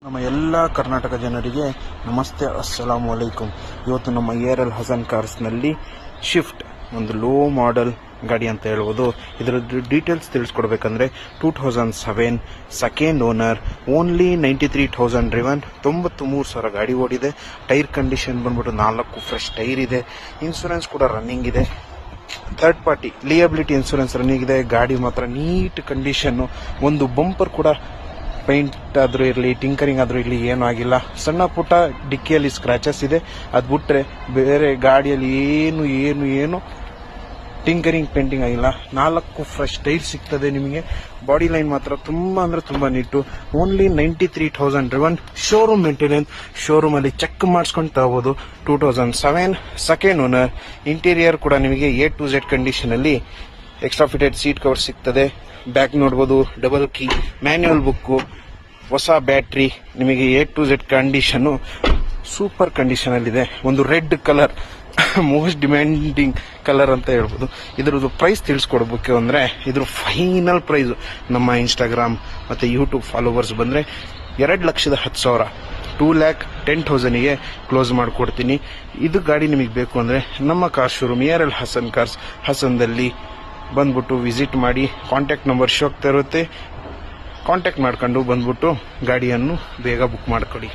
ನಮ್ಮ ಎಲ್ಲ ಕರ್ನಾಟಕ ಜನರಿಗೆ ನಮಸ್ತೆ, ಅಸ್ಸಲಾಮು ಅಲೈಕುಂ. ಇವತ್ತು ನಮ್ಮ ARL ಹಸನ್ ಕಾರ್ಸ್ನಲ್ಲಿ ಶಿಫ್ಟ್ ಒಂದು ಲೋ ಮಾಡೆಲ್ ಗಾಡಿ ಅಂತ ಹೇಳ್ಬೋದು. ಇದರದ್ದು ಡೀಟೇಲ್ಸ್ ತಿಳಿಸ್ಕೊಡ್ಬೇಕಂದ್ರೆ 2007 ಸೆಕೆಂಡ್ ಓನರ್, ಓನ್ಲಿ 93,000 ಡ್ರಿವನ್, 93,000 ಗಾಡಿ ಓಡಿದೆ. ಟೈರ್ ಕಂಡೀಷನ್ ಬಂದ್ಬಿಟ್ಟು 4 ಫ್ರೆಶ್ ಟೈರ್ ಇದೆ. ಇನ್ಸೂರೆನ್ಸ್ ಕೂಡ ರನ್ನಿಂಗ್ ಇದೆ. Third party liability insurance running ಇದೆ. ಗಾಡಿ ಮಾತ್ರ ನೀಟ್ ಕಂಡೀಷನ್ನು. ಒಂದು ಬಂಪರ್ ಕೂಡ ಪೇಂಟ್ ಆದ್ರೂ ಇರಲಿ, ಟಿಂಕರಿಂಗ್ ಆದ್ರೂ ಇರಲಿ, ಏನೂ ಆಗಿಲ್ಲ. ಸಣ್ಣ ಪುಟ್ಟ ಡಿಕ್ಕಿಯಲ್ಲಿ ಸ್ಕ್ರಾಚಸ್ ಇದೆ. ಅದು ಬಿಟ್ರೆ ಬೇರೆ ಗಾಡಿಯಲ್ಲಿ ಏನು ಟಿಂಕರಿಂಗ್ ಪೇಂಟಿಂಗ್ ಆಗಿಲ್ಲ. 4 ಫ್ರೆಶ್ ಟೈರ್ ಸಿಗ್ತದೆ ನಿಮಗೆ. ಬಾಡಿ ಲೈನ್ ಮಾತ್ರ ತುಂಬಾ ಅಂದ್ರೆ ತುಂಬಾ neat. Only 93,000 driven, showroom maintenance. Showroom ಅಲ್ಲಿ ಚೆಕ್ ಮಾಡಿಸ್ಕೊಂಡು ತಗೋಬಹುದು. 2007 ಸೆಕೆಂಡ್ ಓನರ್. ಇಂಟೀರಿಯರ್ ಕೂಡ ನಿಮಗೆ A to Z ಕಂಡೀಷನ್ ಅಲ್ಲಿ ಎಕ್ಸ್ಟ್ರಾ ಫಿಟೆಡ್ ಸೀಟ್ ಕವರ್ ಸಿಗ್ತದೆ. ಬ್ಯಾಕ್ ನೋಡ್ಬೋದು, ಡಬಲ್ ಕೀ, ಮ್ಯಾನ್ಯುಯಲ್ ಬುಕ್ಕು, ಹೊಸ ಬ್ಯಾಟ್ರಿ, ನಿಮಗೆ A to Z condition super condition ಅಲ್ಲಿದೆ. ಒಂದು red colour most demanding colour ಅಂತ ಹೇಳ್ಬೋದು. ಇದ್ರದ್ದು ಪ್ರೈಸ್ ತಿಳಿಸ್ಕೊಡ್ಬೇಕು ಅಂದ್ರೆ ಇದ್ರ ಫೈನಲ್ ಪ್ರೈಸ್ ನಮ್ಮ ಇನ್ಸ್ಟಾಗ್ರಾಮ್ ಮತ್ತೆ ಯೂಟ್ಯೂಬ್ ಫಾಲೋವರ್ಸ್ ಬಂದ್ರೆ 2,10,000 2,10,000ಗೆ ಕ್ಲೋಸ್ ಮಾಡಿಕೊಡ್ತೀನಿ. ಇದು ಗಾಡಿ ನಿಮಗೆ ಬೇಕು ಅಂದ್ರೆ ನಮ್ಮ car showroom ARL Hasan cars ಹಸನ್ದಲ್ಲಿ ಬಂದ್ಬಿಟ್ಟು ವಿಸಿಟ್ ಮಾಡಿ. ಕಾಂಟ್ಯಾಕ್ಟ್ ನಂಬರ್ ಶೋ ಆಗ್ತಾ ಇರುತ್ತೆ. ಕಾಂಟ್ಯಾಕ್ಟ್ ಮಾಡ್ಕೊಂಡು ಬಂದ್ಬಿಟ್ಟು ಗಾಡಿಯನ್ನು ಬೇಗ ಬುಕ್ ಮಾಡ್ಕೊಳ್ಳಿ.